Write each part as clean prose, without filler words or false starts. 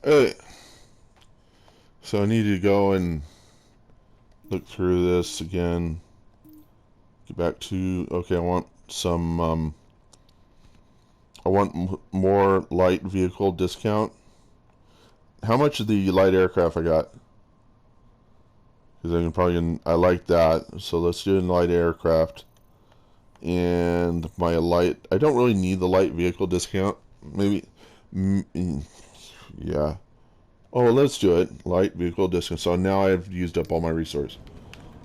Hey, so I need to go and look through this again. Get back to okay. I want some. I want more light vehicle discount. How much of the light aircraft I got? Because I can probably I like that. So let's do a light aircraft and my light. I don't really need the light vehicle discount. Maybe. Yeah. Oh, let's do it. Light vehicle discount. So now I've used up all my resources.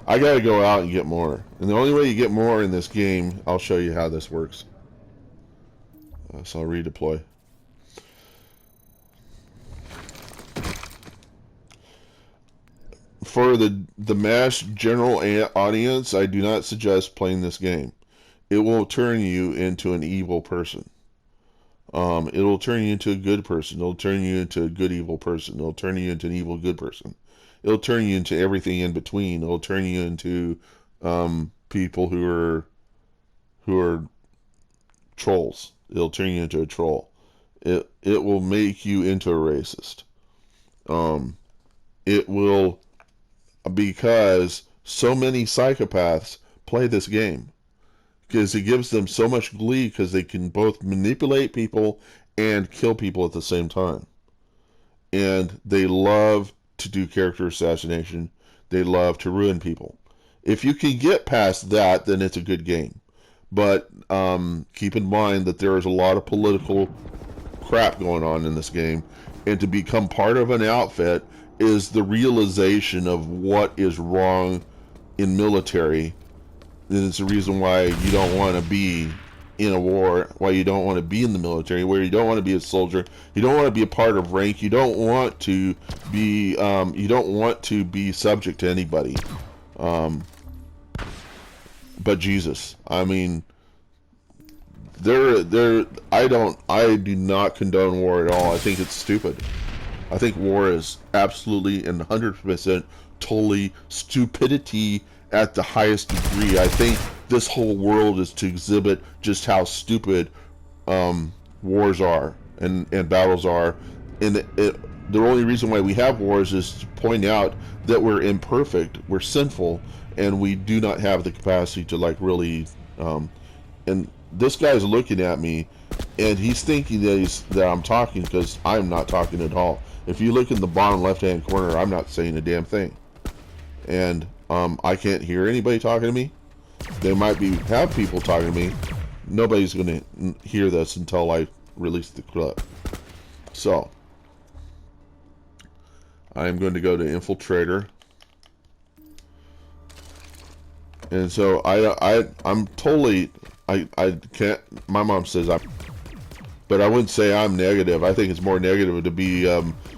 I gotta go out and get more. And the only way you get more in this game, I'll show you how this works. So I'll redeploy. For the mass general audience, I do not suggest playing this game. It will turn you into an evil person. It'll turn you into a good person. It'll turn you into a good evil person. It'll turn you into an evil good person. It'll turn you into everything in between. It'll turn you into people who are trolls. It'll turn you into a troll. It will make you into a racist. It will, because so many psychopaths play this game, because it gives them so much glee because they can both manipulate people and kill people at the same time. And they love to do character assassination. They love to ruin people. If you can get past that, then it's a good game. But keep in mind that there is a lot of political crap going on in this game, and to become part of an outfit is the realization of what is wrong in military. And it's the reason why you don't want to be in a war, why you don't want to be in the military, where you don't want to be a soldier, you don't want to be a part of rank, you don't want to be subject to anybody, but Jesus. I mean, I do not condone war at all. I think it's stupid. I think war is absolutely and 100% totally stupidity at the highest degree. I think this whole world is to exhibit just how stupid wars are and battles are. And the only reason why we have wars is to point out that we're imperfect, we're sinful, and we do not have the capacity to really. And this guy's looking at me, and he's thinking that I'm talking, because I'm not talking at all. If you look in the bottom left-hand corner, I'm not saying a damn thing. And I can't hear anybody talking to me. They might have people talking to me. Nobody's going to hear this until I release the clip. So, I'm going to go to Infiltrator. And so I'm totally, I can't, my mom says but I wouldn't say I'm negative. I think it's more negative to be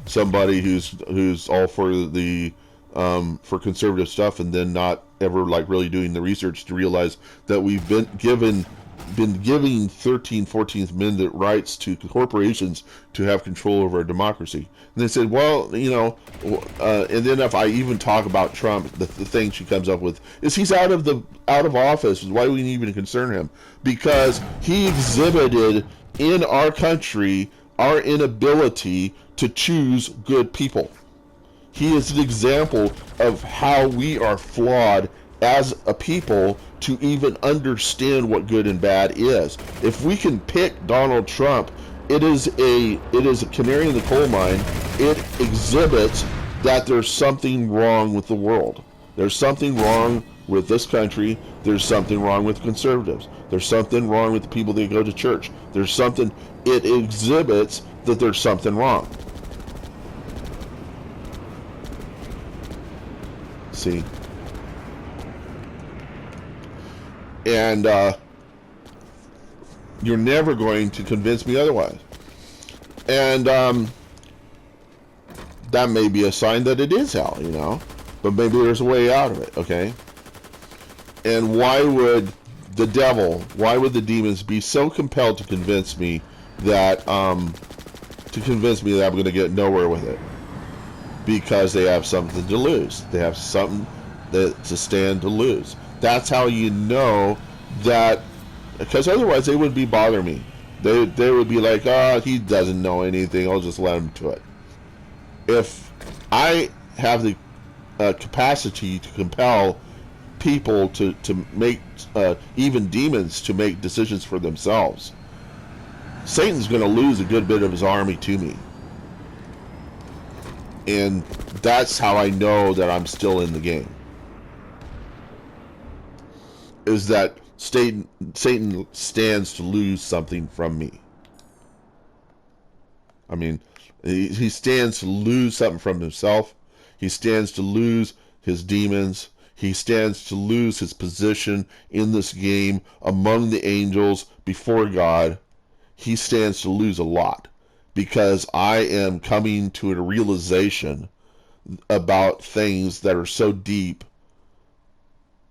somebody who's all for the for conservative stuff, and then not ever really doing the research to realize that we've been giving 13th, 14th Amendment rights to corporations to have control over a democracy. And they said, well, and then if I even talk about Trump, the thing she comes up with is he's out of office. Why do we even concern him? Because he exhibited in our country our inability to choose good people. He is an example of how we are flawed as a people to even understand what good and bad is. If we can pick Donald Trump, it is a canary in the coal mine. It exhibits that there's something wrong with the world. There's something wrong with this country. There's something wrong with conservatives. There's something wrong with the people that go to church. It exhibits that there's something wrong. See? And you're never going to convince me otherwise. And that may be a sign that it is hell, but maybe there's a way out of it, okay? And why would the demons be so compelled to convince me that I'm going to get nowhere with it? Because they have something to lose. They have something to stand to lose. That's how you know that, because otherwise they would bothering me. They would be like, he doesn't know anything, I'll just let him to it. if I have the capacity to compel people to make, even demons, to make decisions for themselves, Satan's going to lose a good bit of his army to me. And that's how I know that I'm still in the game. Is that Satan stands to lose something from me. I mean, he stands to lose something from himself. He stands to lose his demons. He stands to lose his position in this game among the angels before God. He stands to lose a lot because I am coming to a realization about things that are so deep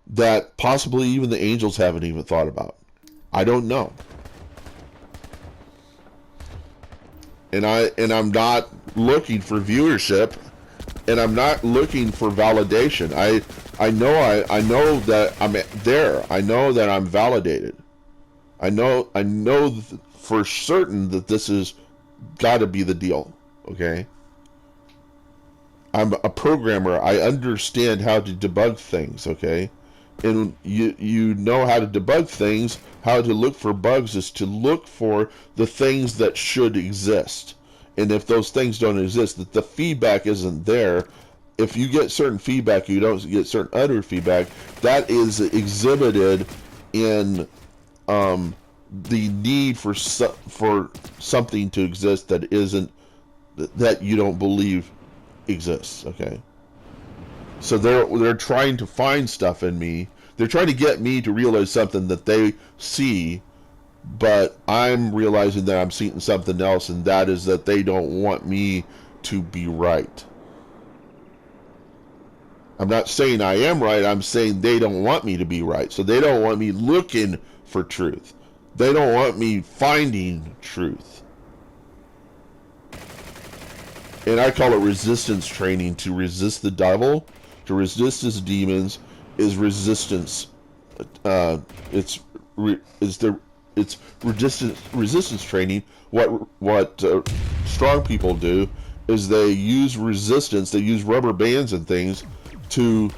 that possibly even the angels haven't even thought about. I don't know. And I'm not looking for viewership, and I'm not looking for validation. I know that I'm there. I know that I'm validated. I know for certain that this has got to be the deal. Okay? I'm a programmer. I understand how to debug things, okay? And you know how to debug things. How to look for bugs is to look for the things that should exist. And if those things don't exist, that the feedback isn't there, if you get certain feedback, you don't get certain other feedback, that is exhibited in the need for something to exist that isn't, that you don't believe exists, okay? So they're trying to find stuff in me. They're trying to get me to realize something that they see, but I'm realizing that I'm seeing something else, and that is that they don't want me to be right. I'm not saying I am right. I'm saying they don't want me to be right. So they don't want me looking for truth. They don't want me finding truth. And I call it resistance training. To resist the devil, to resist his demons, is resistance. It's resistance training. What strong people do is they use resistance. They use rubber bands and things to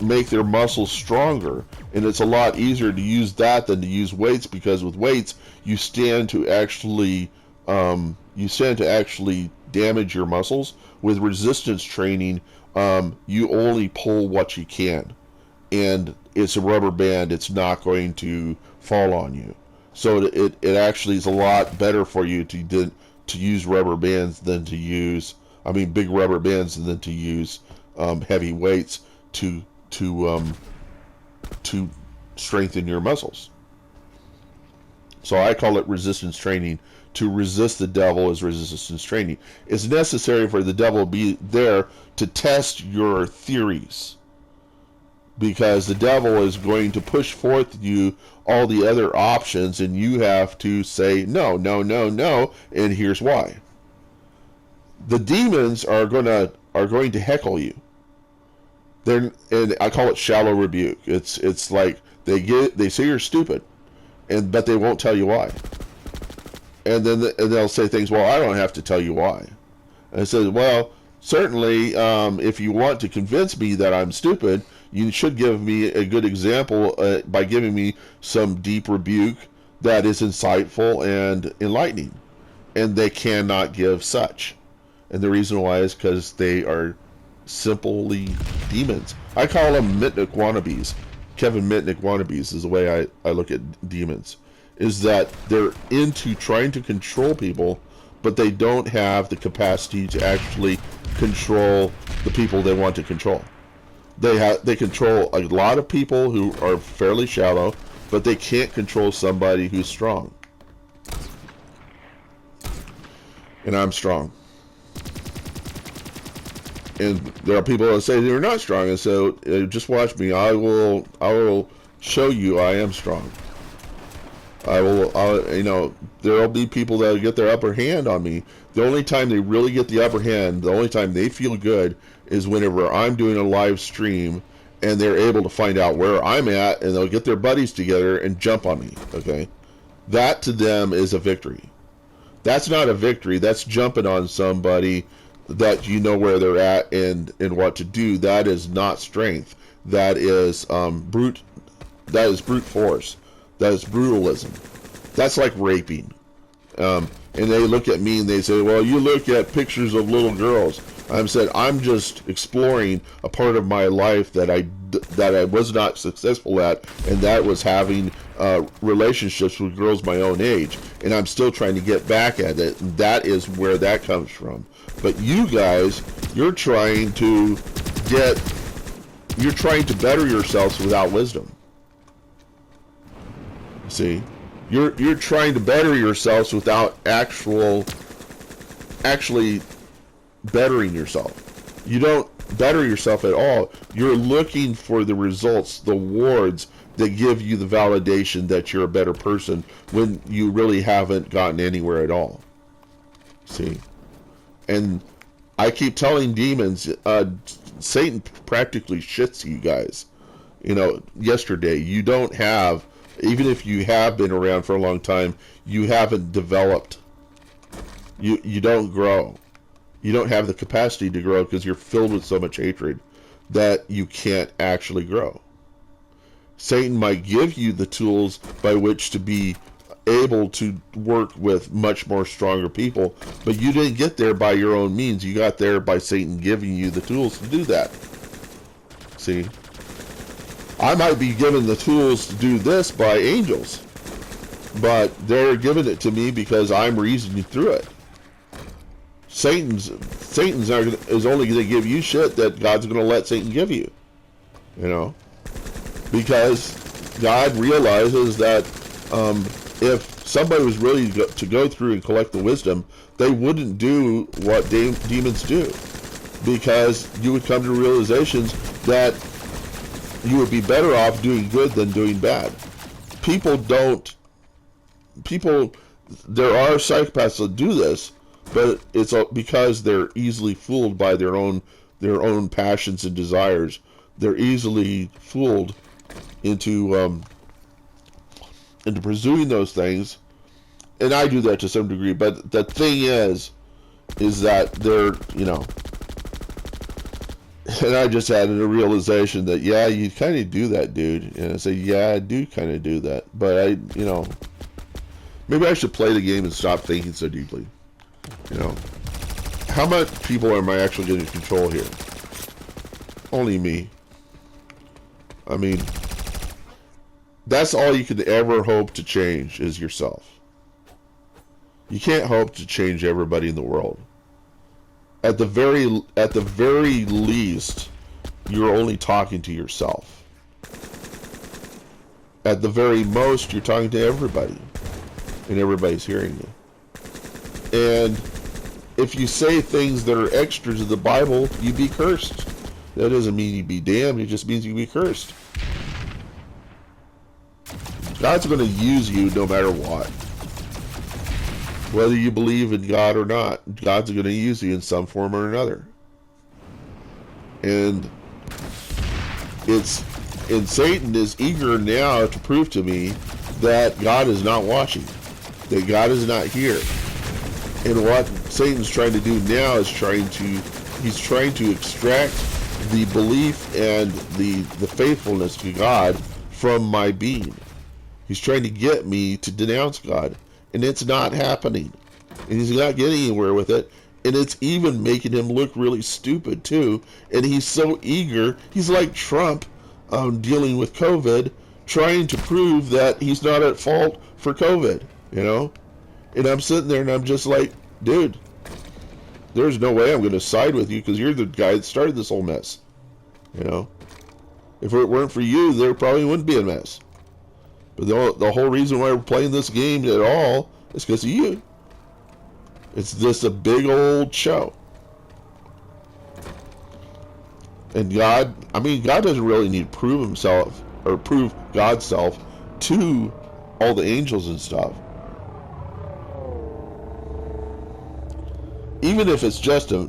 make their muscles stronger, and it's a lot easier to use that than to use weights, because with weights you stand to actually damage your muscles. With resistance training, you only pull what you can, and it's a rubber band. It's not going to fall on you. So it actually is a lot better for you to use rubber bands than to use, big rubber bands, than to use heavy weights to strengthen your muscles. So I call it resistance training. To resist the devil is resistance training. It's necessary for the devil to be there to test your theories, because the devil is going to push forth you all the other options, and you have to say no, no, no, no, and here's why. The demons are going to heckle you. And I call it shallow rebuke. It's like they say you're stupid, but they won't tell you why. And then they'll say things, well, I don't have to tell you why. And I said, well, certainly, if you want to convince me that I'm stupid, you should give me a good example by giving me some deep rebuke that is insightful and enlightening. And they cannot give such. And the reason why is because they are simply demons. I call them Mitnick wannabes. Kevin Mitnick wannabes is the way I look at demons. Is that they're into trying to control people, but they don't have the capacity to actually control the people they want to control. They control a lot of people who are fairly shallow, but they can't control somebody who's strong. And I'm strong. And there are people that say they're not strong, and so just watch me. I will show you I am strong. There'll be people that'll get their upper hand on me. The only time they really get the upper hand, the only time they feel good, is whenever I'm doing a live stream and they're able to find out where I'm at, and they'll get their buddies together and jump on me, okay? That to them is a victory. That's not a victory. That's jumping on somebody that you know where they're at and what to do. That is not strength. That is brute. That is brute force. That is brutalism. That's like raping. And they look at me and they say, well, you look at pictures of little girls. I'm said, I'm just exploring a part of my life that I was not successful at, and that was having relationships with girls my own age, and I'm still trying to get back at it. And that is where that comes from. But you guys, you're trying to better yourselves without wisdom. See, you're trying to better yourselves without actually bettering yourself. You don't better yourself at all. You're looking for the results, the rewards that give you the validation that you're a better person when you really haven't gotten anywhere at all. See? And I keep telling demons, Satan practically shits you guys. You know, yesterday, you don't have, even if you have been around for a long time, you haven't developed. You don't grow. You don't have the capacity to grow because you're filled with so much hatred that you can't actually grow. Satan might give you the tools by which to be able to work with much more stronger people, but you didn't get there by your own means. You got there by Satan giving you the tools to do that. See? I might be given the tools to do this by angels, but they're giving it to me because I'm reasoning through it. Satan's is only going to give you shit that God's going to let Satan give you. You know? Because God realizes that if somebody was really to go through and collect the wisdom, they wouldn't do what demons do. Because you would come to realizations that you would be better off doing good than doing bad. There are psychopaths that do this, but it's because they're easily fooled by their own passions and desires. They're easily fooled into pursuing those things, and I do that to some degree. But the thing is that they're, you know, and I just had a realization that, yeah, you kind of do that, dude. And I say, yeah, I do kind of do that, but maybe I should play the game and stop thinking so deeply. You know, how much people am I actually going to control here? Only me. I mean, that's all you could ever hope to change is yourself. You can't hope to change everybody in the world. At the very least, you're only talking to yourself. At the very most, you're talking to everybody, and everybody's hearing you. And if you say things that are extra to the Bible, you be cursed. That doesn't mean you be damned. It just means you be cursed. God's going to use you no matter what. Whether you believe in God or not, God's going to use you in some form or another. And Satan is eager now to prove to me that God is not watching, that God is not here. And what Satan's trying to do now is he's trying to extract the belief and the faithfulness to God from my being. He's trying to get me to denounce God, and it's not happening. And he's not getting anywhere with it, and it's even making him look really stupid too. And he's so eager. He's like Trump dealing with COVID, trying to prove that he's not at fault for COVID, you know? And I'm sitting there and I'm just like, dude, there's no way I'm going to side with you because you're the guy that started this whole mess. You know? If it weren't for you, there probably wouldn't be a mess. But the whole reason why we're playing this game at all is because of you. It's just a big old show. And God doesn't really need to prove himself or prove God's self to all the angels and stuff. Even if it's just a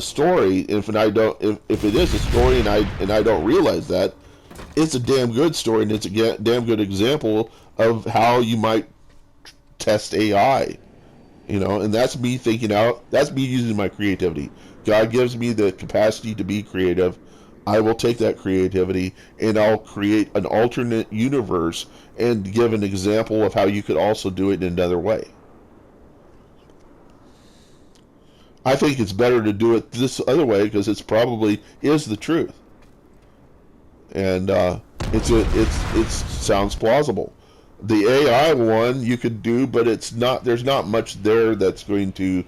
story, if it is a story and I don't realize that, it's a damn good story, and it's a damn good example of how you might test AI, you know. And that's me thinking out. That's me using my creativity. God gives me the capacity to be creative, I will take that creativity and I'll create an alternate universe and give an example of how you could also do it in another way. I think it's better to do it this other way because it's probably is the truth, and it sounds plausible. The AI one you could do, but it's not. There's not much there that's going to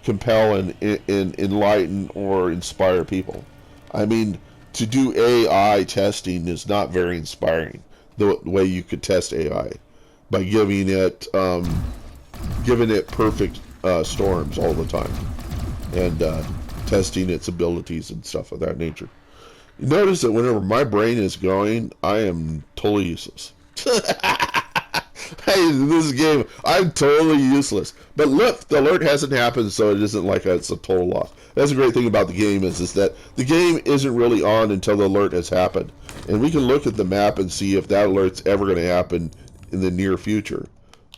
compel and enlighten or inspire people. I mean, to do AI testing is not very inspiring. The way you could test AI by giving it perfect storms all the time and testing its abilities and stuff of that nature. You notice that whenever my brain is going, I am totally useless. Hey, in this game, I'm totally useless. But look, the alert hasn't happened, so it isn't like it's a total loss. That's a great thing about the game is that the game isn't really on until the alert has happened. And we can look at the map and see if that alert's ever going to happen in the near future.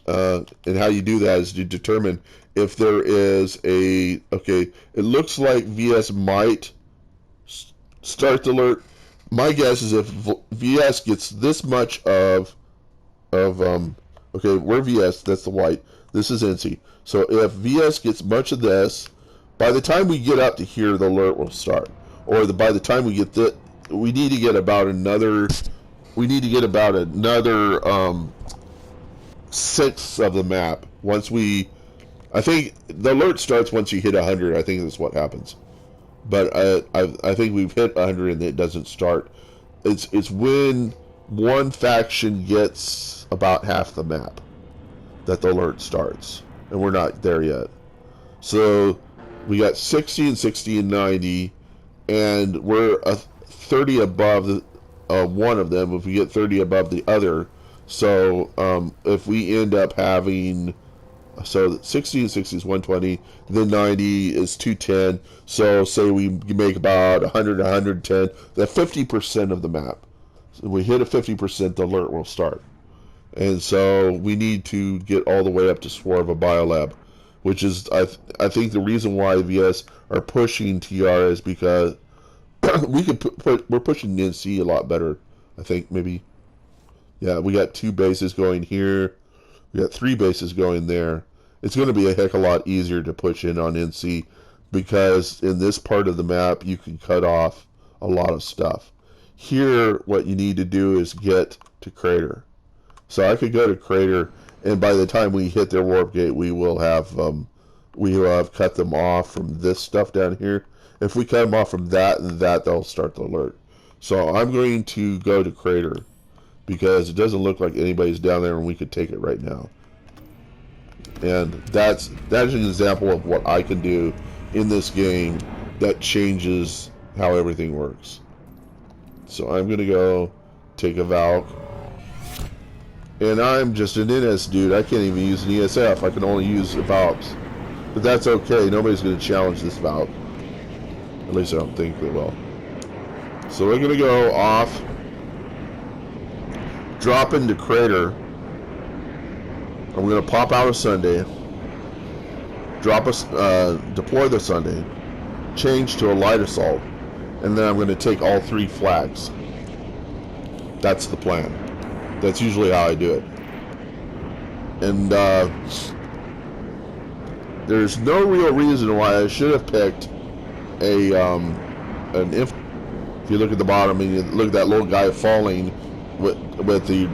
And how you do that is to determine if there is a... Okay, it looks like VS might start the alert. My guess is if VS gets this much of okay, we're VS, that's the white, this is NC. So if VS gets much of this, by the time we get up to here, the alert will start. Or by the time we get that, we need to get about another 6th of the map. I think the alert starts once you hit 100. I think that's what happens. But I think we've hit 100 and it doesn't start. It's when one faction gets about half the map that the alert starts, and we're not there yet. So we got 60 and 60 and 90, and we're 30 above one of them. If we get 30 above the other, so if we end up having, so 60 and 60 is 120, then 90 is 210. So say we make about 100, 110, that 50% of the map. So we hit a 50%, the alert will start. And so we need to get all the way up to Swarva Biolab, which is, I think the reason why VS are pushing TR is because we could we're pushing NC a lot better, I think, maybe. Yeah, we got 2 bases going here. We got 3 bases going there. It's going to be a heck of a lot easier to push in on NC because in this part of the map, you can cut off a lot of stuff. Here, what you need to do is get to Crater. So I could go to Crater, and by the time we hit their warp gate, we will have cut them off from this stuff down here. If we cut them off from that and that, they'll start the alert. So I'm going to go to Crater because it doesn't look like anybody's down there, and we could take it right now. And that's an example of what I can do in this game that changes how everything works. So I'm going to go take a Valk. And I'm just an NS dude. I can't even use an ESF. I can only use Valks. But that's okay. Nobody's going to challenge this Valk. At least I don't think they will. So we're going to go off. Drop into Crater. And we're going to pop out a Sunday. Deploy the Sunday. Change to a light assault. And then I'm going to take all 3 flags. That's the plan. That's usually how I do it. And there's no real reason why I should have picked an if you look at the bottom and you look at that little guy falling with the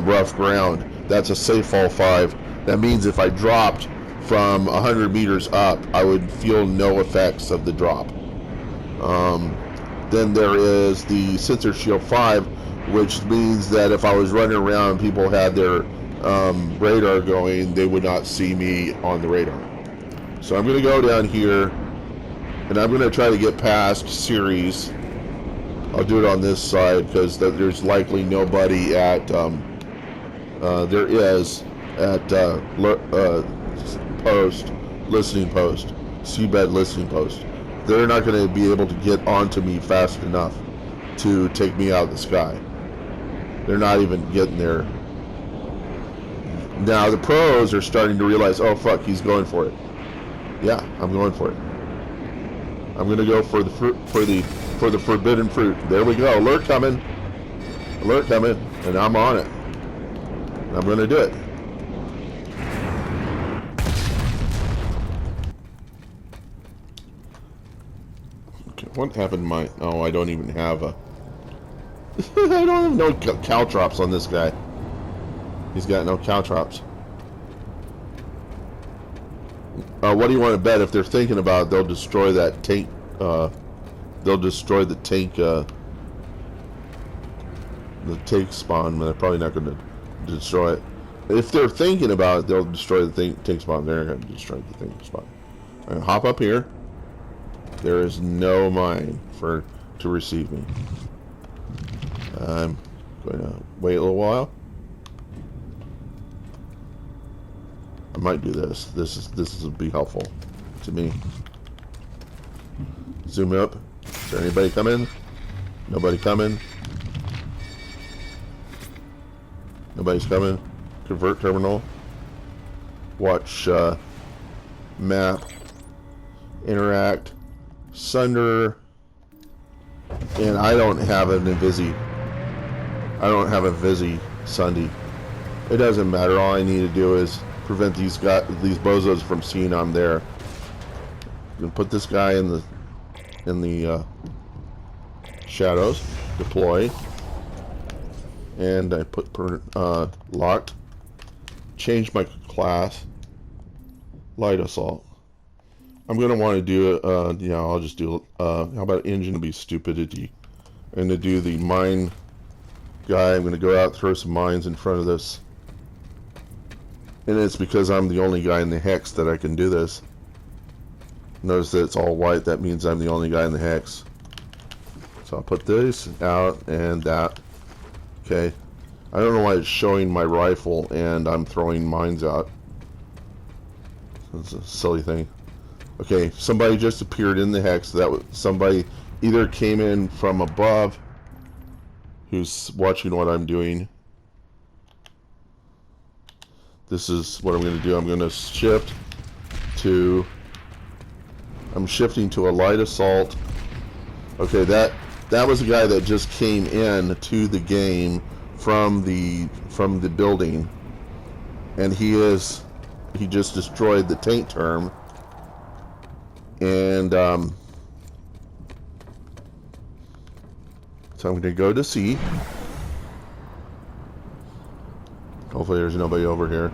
rough ground, that's a safe fall 5. That means if I dropped from 100 meters up, I would feel no effects of the drop. Then there is the sensor shield 5, which means that if I was running around and people had their radar going, they would not see me on the radar. So I'm going to go down here, and I'm going to try to get past Ceres. I'll do it on this side because there's likely nobody at, there is at listening post, seabed listening post. They're not going to be able to get onto me fast enough to take me out of the sky. They're not even getting there. Now the pros are starting to realize, oh fuck, he's going for it. Yeah, I'm going for it. I'm gonna go for the fruit, for the forbidden fruit. There we go. Alert coming. Alert coming, and I'm on it. I'm gonna do it. Okay, what happened to my? Oh, I don't even have a. I don't have no caltrops on this guy. He's got no caltrops. What do you want to bet? If they're thinking about it, they'll destroy that tank. They'll destroy the tank. The tank spawn. They're probably not going to destroy it. If they're thinking about it, they'll destroy the tank spawn. They're not going to destroy the tank spawn. I'm gonna hop up here. There is no mine to receive me. I'm going to wait a little while. I might do this. This will be helpful to me. Zoom up. Is there anybody coming? Nobody coming. Nobody's coming. Convert terminal. Watch map. Interact. Sunder. And I don't have an Invisi. I don't have a Visi Sunday. It doesn't matter. All I need to do is prevent these bozos from seeing I'm there. I'm gonna put this guy in the shadows. Deploy. And I put locked. Change my class. Light assault. I'm gonna want to do yeah, I'll just do how about engine to be stupidity. I'm gonna do the mine guy. I'm gonna go out, throw some mines in front of this. And it's because I'm the only guy in the hex that I can do this. Notice that it's all white. That means I'm the only guy in the hex. So I'll put this out and that. Okay. I don't know why it's showing my rifle and I'm throwing mines out. That's a silly thing. Okay, somebody just appeared in the hex. That was somebody either came in from above who's watching what I'm doing. This is what I'm going to do. I'm going to shift to... I'm shifting to a light assault. Okay, that was a guy that just came in to the game from the building, and he just destroyed the tank term. And so I'm going to go to C. Hopefully there's nobody over here.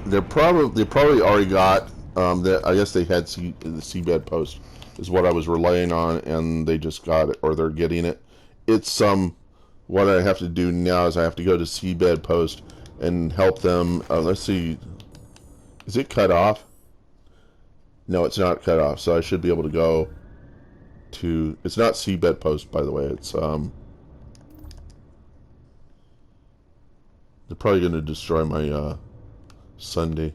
They probably already got I guess they had the seabed post is what I was relying on, and they just got it, or they're getting it. It's what I have to do now is I have to go to seabed post and help them. Let's see, is it cut off? No, it's not cut off, so I should be able to go to... It's not seabed post, by the way. It's they're probably going to destroy my Sunday.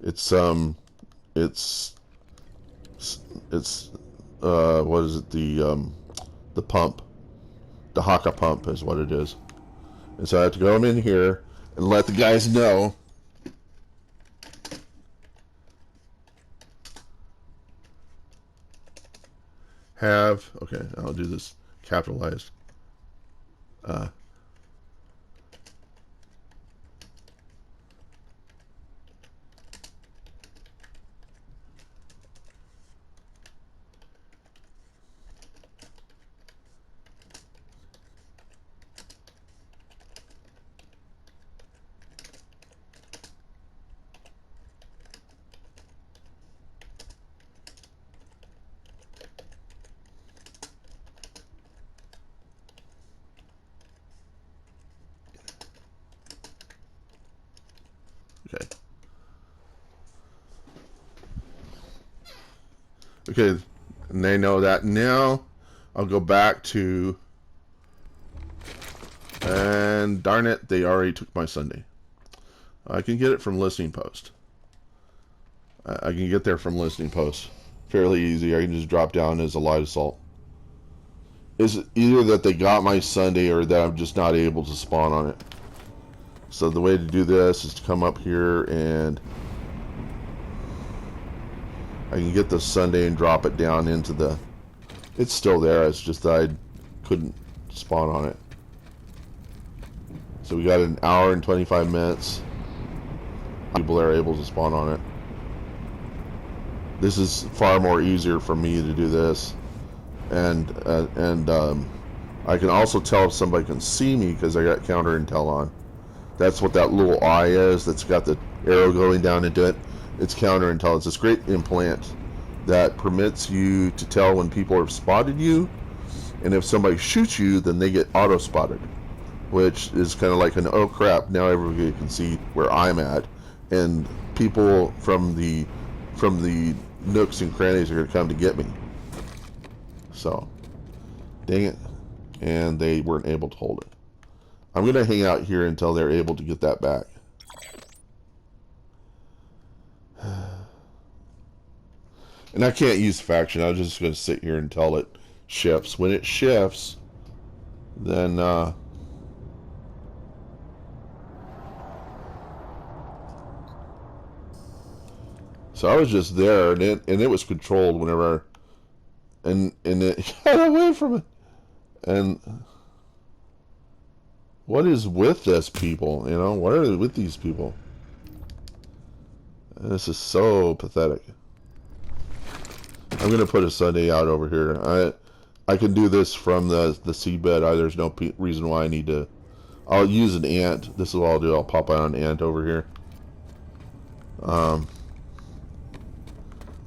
It's what is it? The pump, the Haka pump is what it is. And so I have to go in here and let the guys know. Okay, I'll do this capitalized. Okay, and they know that now. I'll go back to, and darn it, they already took my Sunday. I can get it from listening post. I can get there from listening post fairly easy. I can just drop down as a light assault. It's either that they got my Sunday or that I'm just not able to spawn on it. So the way to do this is to come up here and I can get the Sunday and drop it down into the... It's still there, it's just that I couldn't spawn on it. So we got an hour and 25 minutes. People are able to spawn on it. This is far more easier for me to do this. And I can also tell if somebody can see me because I got counter intel on. That's what that little eye is that's got the arrow going down into it. It's counter intel. It's this great implant that permits you to tell when people have spotted you, and if somebody shoots you, then they get auto spotted, which is kind of like an oh crap, now everybody can see where I'm at, and people from the nooks and crannies are going to come to get me. So, dang it, and they weren't able to hold it. I'm going to hang out here until they're able to get that back. And I can't use faction. I'm just going to sit here until it shifts. When it shifts, then so I was just there, and it was controlled whenever, and it got away from it. And what is with this people? You know, what are with these people? This is so pathetic. I'm gonna put a Sunday out over here. I can do this from the seabed. There's no reason why I need to. I'll use an ant. This is what I'll do. I'll pop out an ant over here. Oh,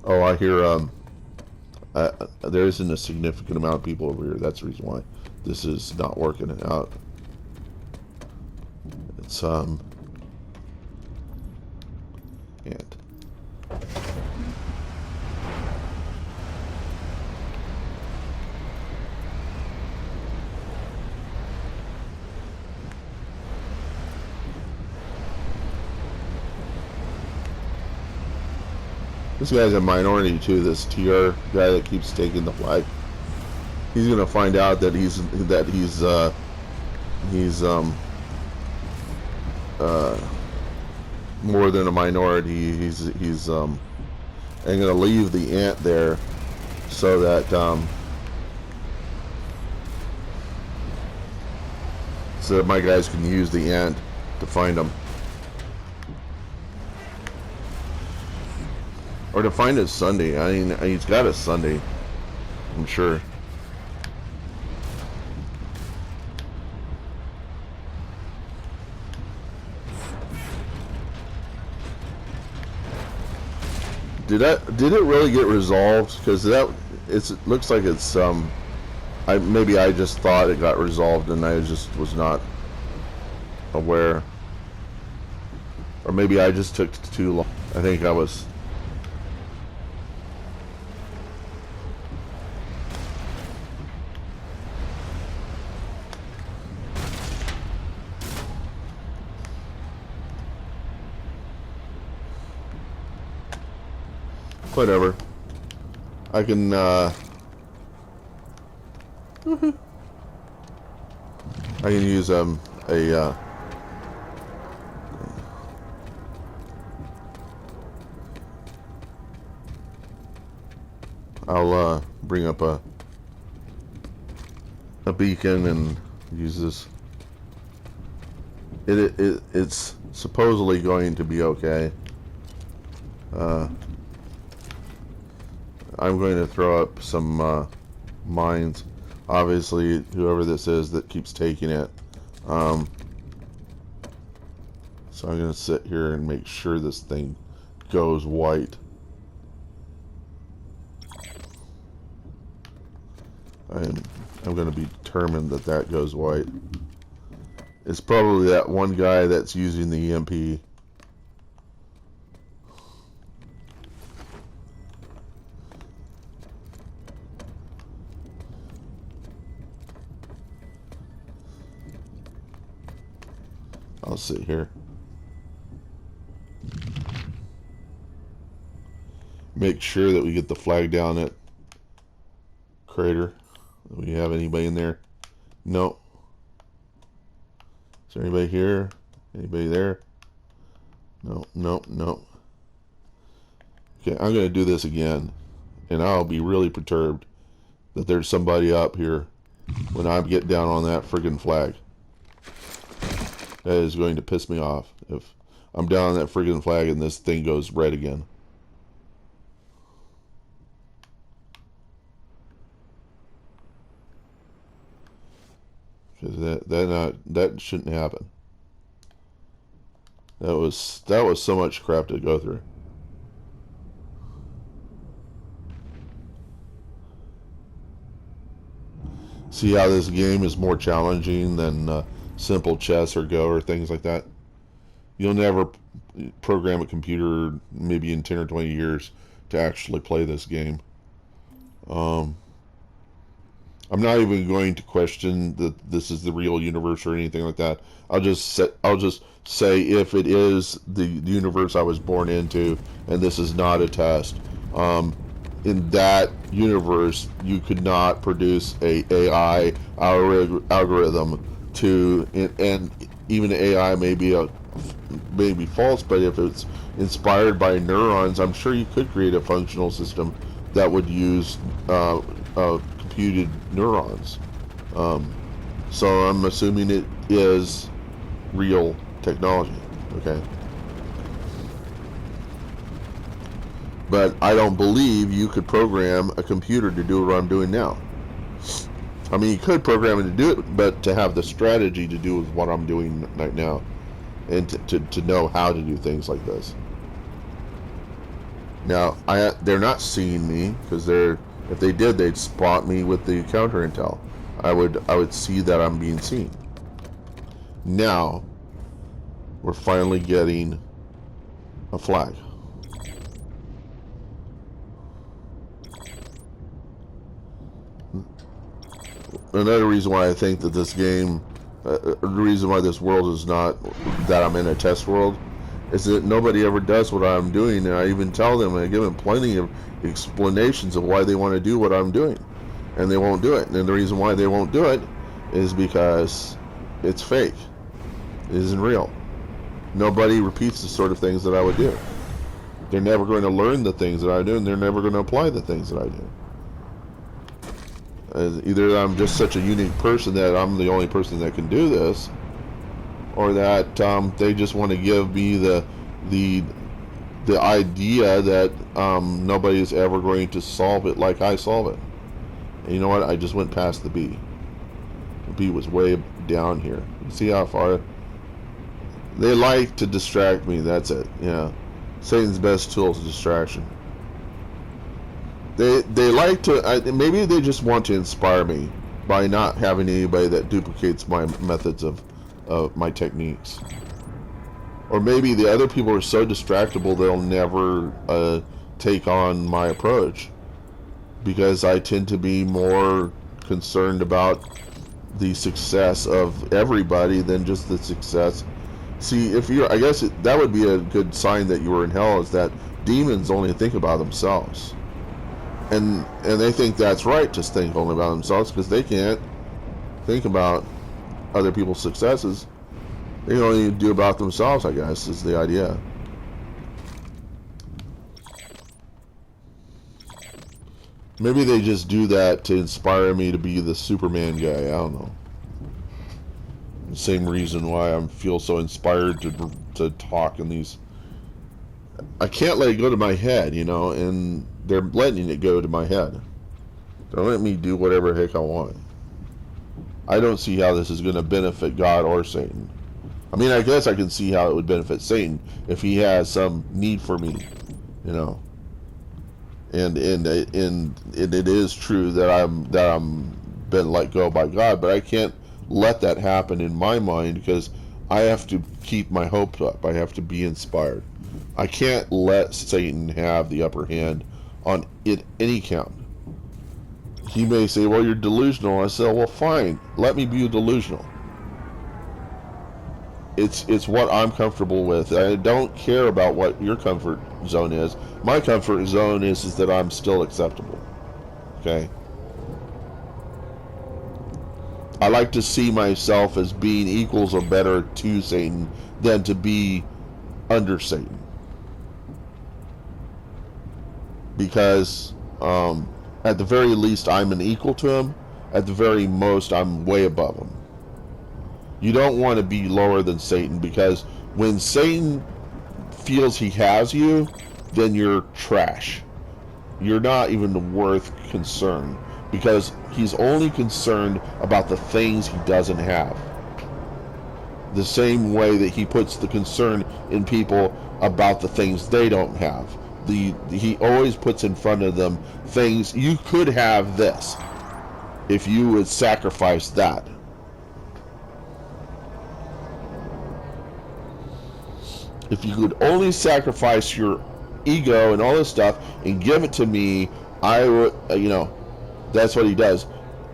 I hear there isn't a significant amount of people over here. That's the reason why this is not working out. It's ant. This guy's a minority too. This TR guy that keeps taking the flag. He's gonna find out that he's more than a minority. He's I'm gonna leave the ant there so that my guys can use the ant to find him. Or to find his Sunday. I mean, he's got a Sunday, I'm sure. Did it really get resolved? Because it looks like it's maybe I just thought it got resolved and I just was not aware, or maybe I just took too long. I think I was. Whatever. I can I can use I'll bring up a beacon and use this. It's supposedly going to be okay. I'm going to throw up some mines. Obviously, whoever this is that keeps taking it. So I'm going to sit here and make sure this thing goes white. I'm going to be determined that that goes white. It's probably that one guy that's using the EMP. I'll sit here. Make sure that we get the flag down at crater. Do we have anybody in there? No. Is there anybody here? Anybody there? No, no, no. Okay, I'm going to do this again, and I'll be really perturbed that there's somebody up here when I get down on that friggin' flag. That is going to piss me off if I'm down on that friggin' flag and this thing goes red again. Because that shouldn't happen. That was so much crap to go through. See how this game is more challenging than simple chess or Go or things like that? You'll never program a computer maybe in 10 or 20 years to actually play this game. I'm not even going to question that this is the real universe or anything like that. I'll just say if it is the universe I was born into, and this is not a test. In that universe, you could not produce a AI algorithm to, and even AI may be false, but if it's inspired by neurons, I'm sure you could create a functional system that would use computed neurons. So I'm assuming it is real technology. Okay. But I don't believe you could program a computer to do what I'm doing now. I mean, you could program it to do it, but to have the strategy to do what I'm doing right now, and to know how to do things like this. Now, they're not seeing me, because if they did, they'd spot me with the counter intel. I would see that I'm being seen. Now, we're finally getting a flag. Another reason why I think that this game, the reason why this world is not, that I'm in a test world, is that nobody ever does what I'm doing, and I even tell them, and I give them plenty of explanations of why they want to do what I'm doing, and they won't do it. And the reason why they won't do it is because it's fake. It isn't real. Nobody repeats the sort of things that I would do. They're never going to learn the things that I do, and they're never going to apply the things that I do. Either I'm just such a unique person that I'm the only person that can do this, or that they just want to give me the idea that nobody's ever going to solve it like I solve it. And you know what? I just went past the B. The B was way down here. You see how far? They like to distract me. That's it. Yeah. Satan's best tool is distraction. They like to, maybe they just want to inspire me by not having anybody that duplicates my methods of my techniques. Or maybe the other people are so distractible they'll never take on my approach, because I tend to be more concerned about the success of everybody than just the success. See, I guess that would be a good sign that you were in hell, is that demons only think about themselves. And they think that's right, just think only about themselves, because they can't think about other people's successes. They can only do about themselves, I guess, is the idea. Maybe they just do that to inspire me to be the Superman guy. I don't know. The same reason why I feel so inspired to talk in these. I can't let it go to my head, and they're letting it go to my head. They're letting me do whatever the heck I want. I don't see how this is going to benefit God or Satan. I mean, I guess I can see how it would benefit Satan if he has some need for me, And it is true that I'm been let go by God, but I can't let that happen in my mind, because I have to keep my hopes up. I have to be inspired. I can't let Satan have the upper hand on any count. He may say, well, you're delusional. I say, well, fine. Let me be delusional. It's what I'm comfortable with. I don't care about what your comfort zone is. My comfort zone is that I'm still acceptable. Okay? I like to see myself as being equals or better to Satan than to be under Satan. because at the very least I'm an equal to him. At the very most, I'm way above him. You don't want to be lower than Satan, because when Satan feels he has you, then you're trash. You're not even worth concern, because he's only concerned about the things he doesn't have. The same way that he puts the concern in people about the things they don't have. He always puts in front of them things. You could have this if you would sacrifice that. If you could only sacrifice your ego and all this stuff and give it to me, I would, that's what he does.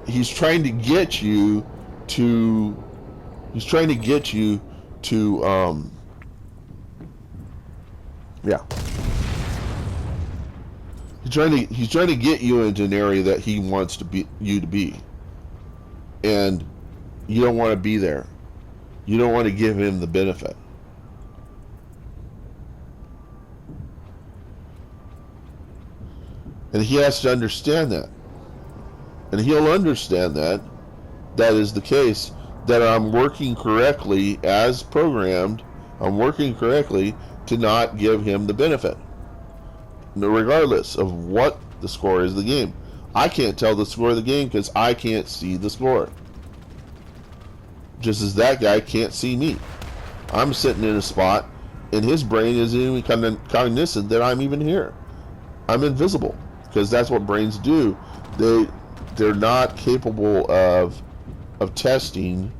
He's trying to get you to, yeah. He's trying to get you into an area that he wants you to be. And you don't want to be there. You don't want to give him the benefit. And he has to understand that. And he'll understand that is the case, that I'm working correctly as programmed. I'm working correctly to not give him the benefit, regardless of what the score is of the game. I can't tell the score of the game because I can't see the score. Just as that guy can't see me. I'm sitting in a spot, and his brain isn't even cognizant that I'm even here. I'm invisible, because that's what brains do. They're not capable of testing.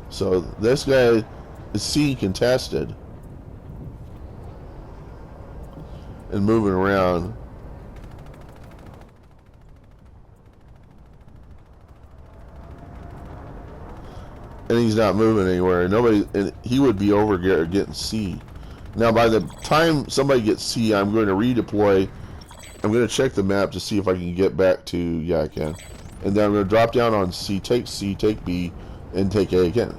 So this guy is seeing contested and moving around. And he's not moving anywhere. And he would be over getting C. Now, by the time somebody gets C, I'm going to redeploy. I'm going to check the map to see if I can get back to, yeah, I can. And then I'm going to drop down on C, take B, and take A again.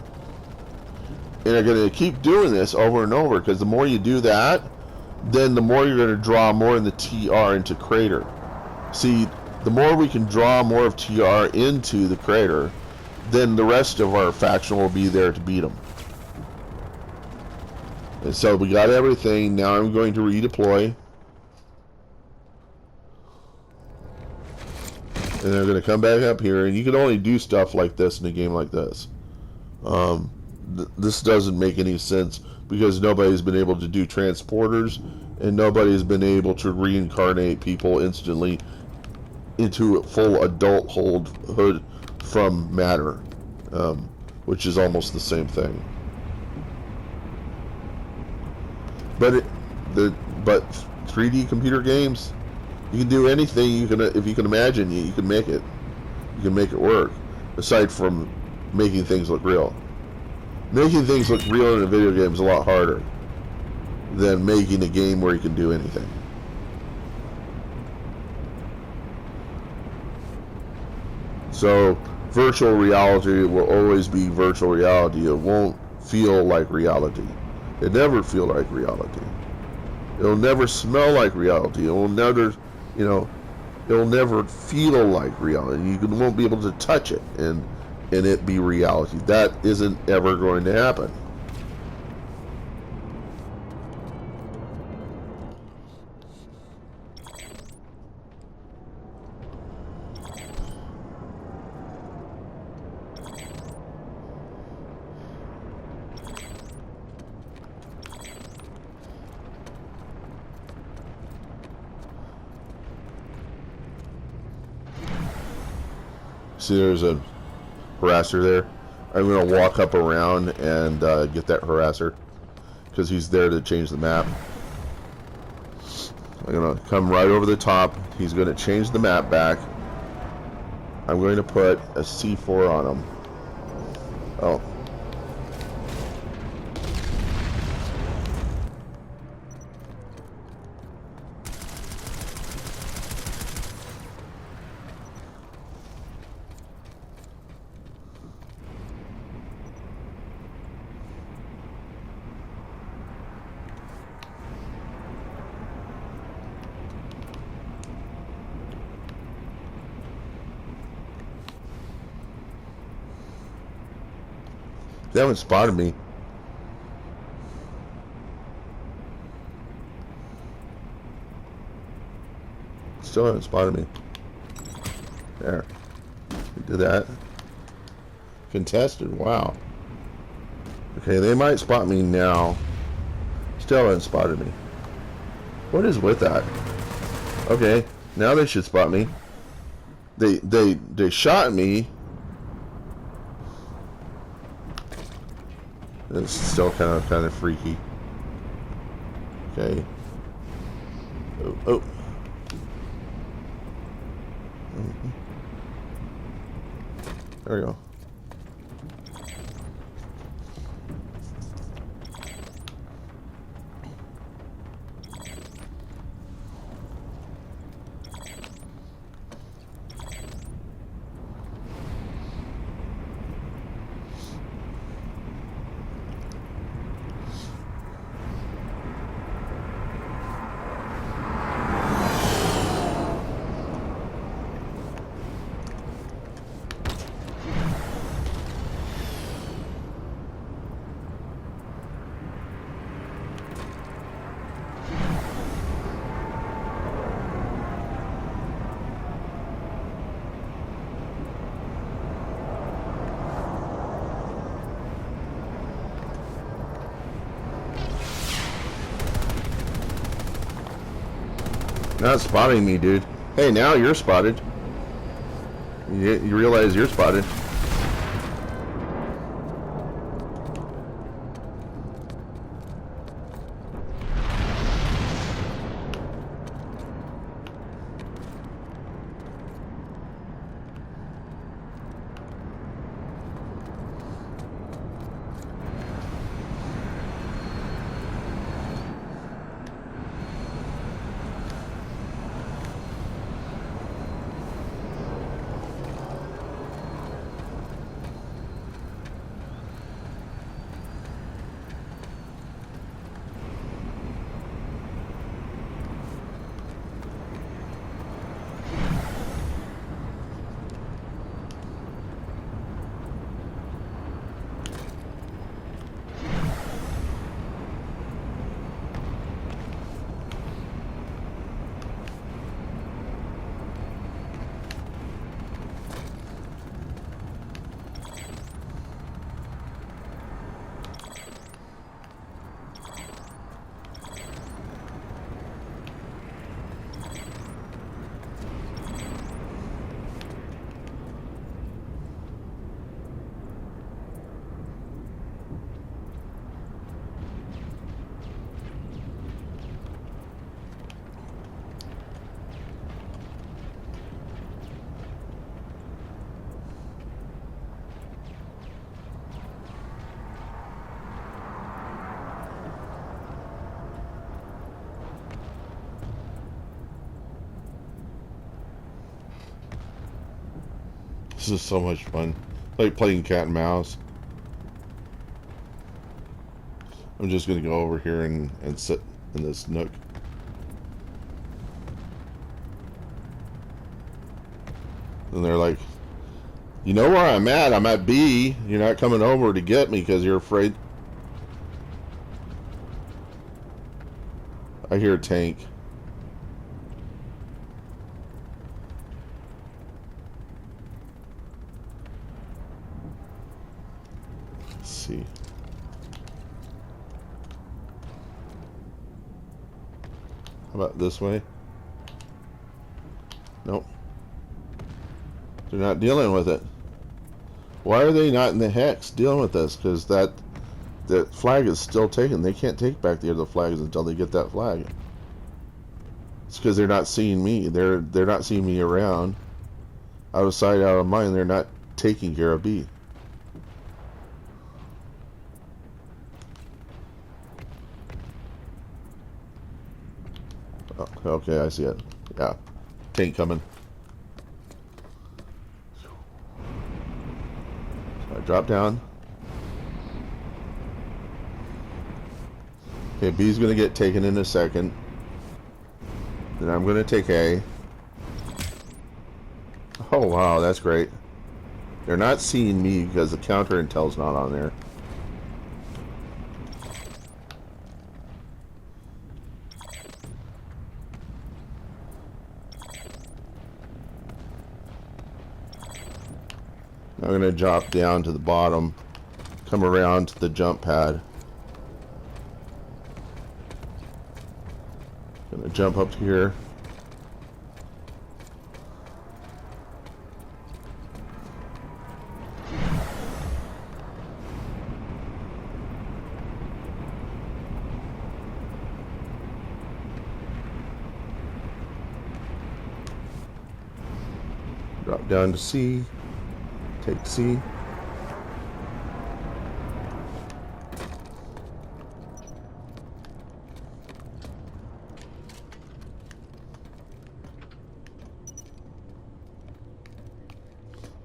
And I'm going to keep doing this over and over, because the more you do that, then the more you're going to draw more in the TR into crater. See, the more we can draw more of TR into the crater, then the rest of our faction will be there to beat them. And so we got everything. Now I'm going to redeploy. And they're going to come back up here. And you can only do stuff like this in a game like this. This doesn't make any sense, because nobody's been able to do transporters, and nobody's been able to reincarnate people instantly into full adulthood from matter, which is almost the same thing. But 3D computer games, you can do anything if you can imagine, you can make it. You can make it work. Aside from making things look real. Making things look real in a video game is a lot harder than making a game where you can do anything. So virtual reality will always be virtual reality. It won't feel like reality. It never feel like reality. It'll never smell like reality. It will never, it'll never feel like reality. You won't be able to touch it and it be reality. That isn't ever going to happen. See, there's a harasser there. I'm going to walk up around and get that harasser, because he's there to change the map. I'm going to come right over the top. He's going to change the map back. I'm going to put a C4 on him. Oh. They haven't spotted me. Still haven't spotted me. There. We did that. Contested. Wow. Okay, they might spot me now. Still haven't spotted me. What is with that? Okay, now they should spot me. They shot me. It's still kind of freaky. Okay. Oh. There we go. Not spotting me, dude. Hey, now you're spotted. You realize you're spotted. This is so much fun. Like playing cat and mouse. I'm just gonna go over here and sit in this nook. And they're like, you know where I'm at? I'm at B. You're not coming over to get me because you're afraid. I hear a tank. Let's see. How about this way? Nope. They're not dealing with it. Why are they not in the hex dealing with this? Because that flag is still taken. They can't take back the other flags until they get that flag. It's because they're not seeing me. They're not seeing me around. Out of sight, out of mind. They're not taking care of B. Oh, okay, I see it. Yeah, tank coming. So I drop down. Okay, B's gonna get taken in a second. Then I'm gonna take A. Oh wow, that's great. They're not seeing me because the counter intel's not on there. I'm going to drop down to the bottom, come around to the jump pad. Going to jump up here. Drop down to C. Take C.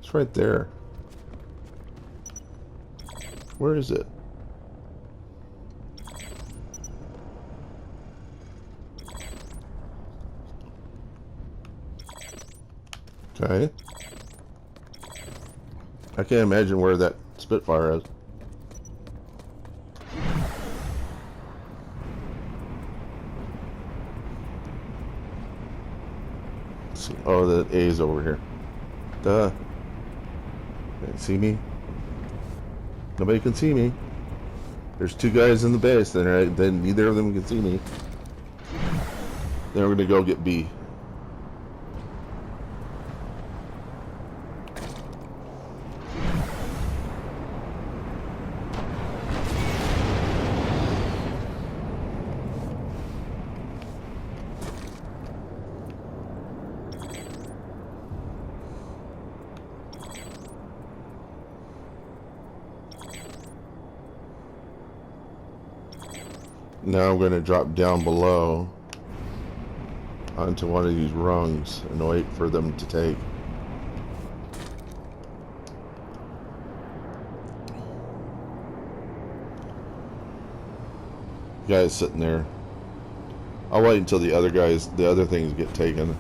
It's right there. Where is it? Okay. I can't imagine where that Spitfire is. Let's see. Oh, the A is over here. Duh. Can't see me. Nobody can see me. There's two guys in the base, then neither of them can see me. Then we're gonna go get B. Now I'm going to drop down below onto one of these rungs and wait for them to take. Guy's sitting there. I'll wait until the other things get taken.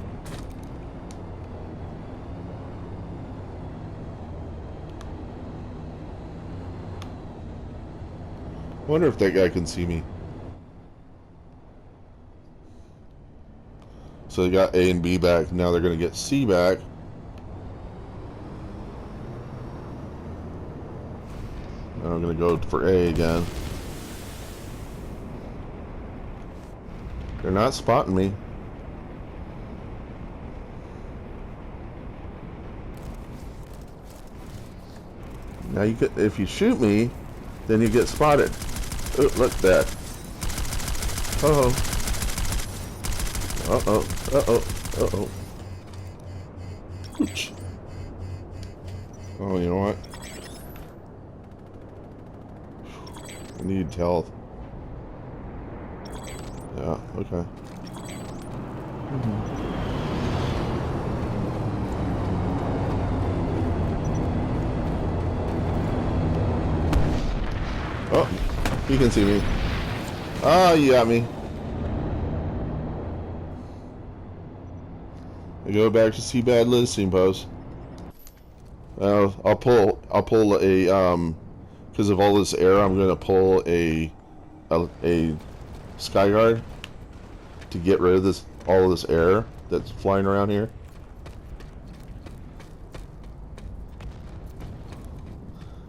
Wonder if that guy can see me. So they got A and B back. Now they're going to get C back. Now I'm going to go for A again. They're not spotting me. Now you could, if you shoot me, then you get spotted. Oh, look at that. Uh-oh. Uh-oh. Uh-oh. Uh-oh. Ooch. Oh, you know what? I need health. Yeah, okay. Oh, he can see me. Ah, you got me. I go back to Seabad listening post. I'll pull a because of all this air, I'm gonna pull a Skyguard to get rid of all of this air that's flying around here.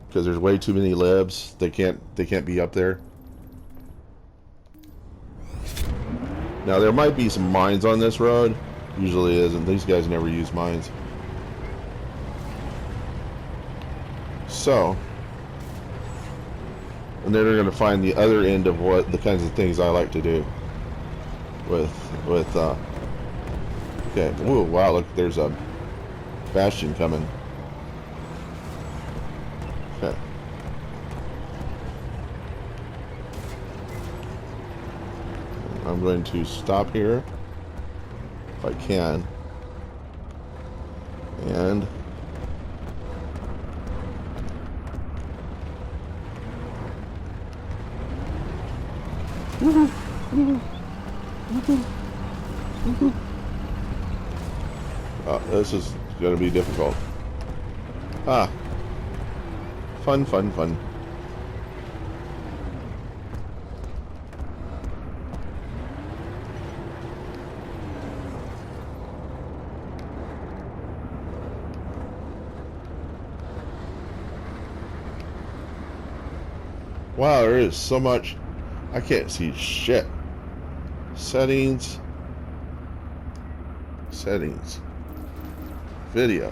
Because there's way too many libs. They can't be up there. Now there might be some mines on this road. Usually isn't. These guys never use mines. So, and then they're going to find the other end of what the kinds of things I like to do with okay. Ooh, wow, look, there's a bastion coming. Okay. I'm going to stop here if I can, and this is going to be difficult. Ah, fun. Wow, there is so much. I can't see shit. Settings. Settings. Video.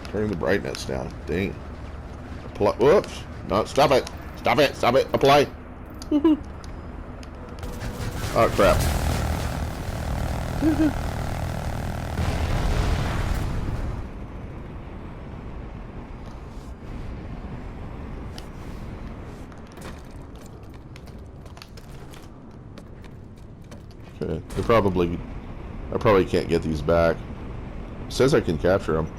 Turn the brightness down. Dang. Apply. Whoops. No, stop it. Stop it. Stop it. Apply. Oh, crap. Okay. I probably can't get these back. It says I can capture them.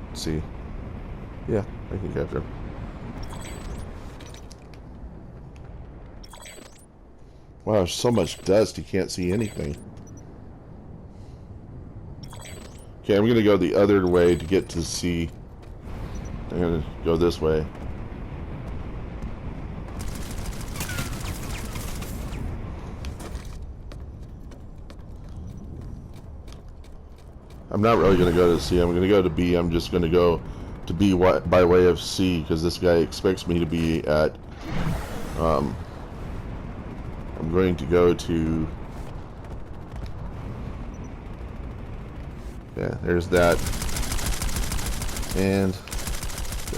Let's see. Yeah, I can capture them. Wow, there's so much dust you can't see anything. Okay, I'm gonna go the other way to get to see. I'm gonna go this way. I'm not really going to go to C. I'm going to go to B. I'm just going to go to B by way of C because this guy expects me to be at. I'm going to go to. Yeah, there's that. And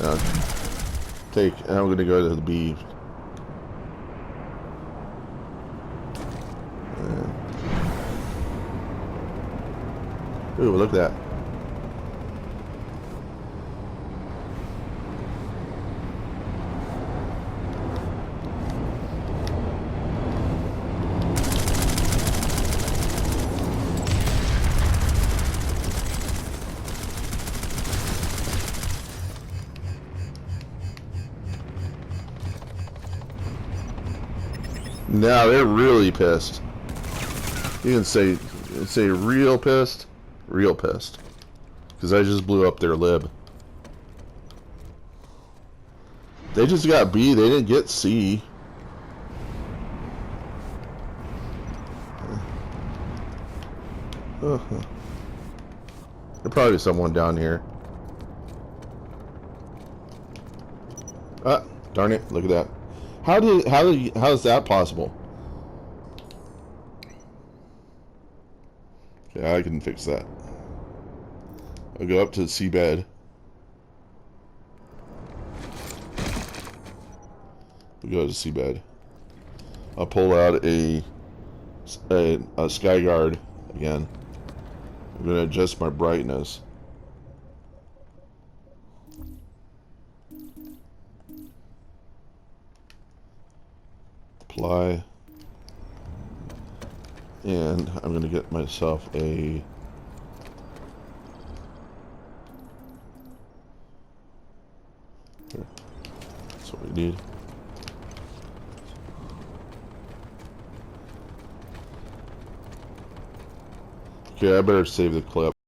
I'm going to go to the B. Ooh, look at that. Now they're really pissed. You can say real pissed. Real pissed. Because I just blew up their lib. They just got B, they didn't get C. There's probably someone down here. Ah, darn it, look at that. How is that possible? Yeah, I can fix that. I'll go up to the seabed. We'll go to seabed. I'll pull out a sky guard again. I'm going to adjust my brightness. Apply. And I'm going to get myself a... Here. That's what we need. Okay, I better save the clip.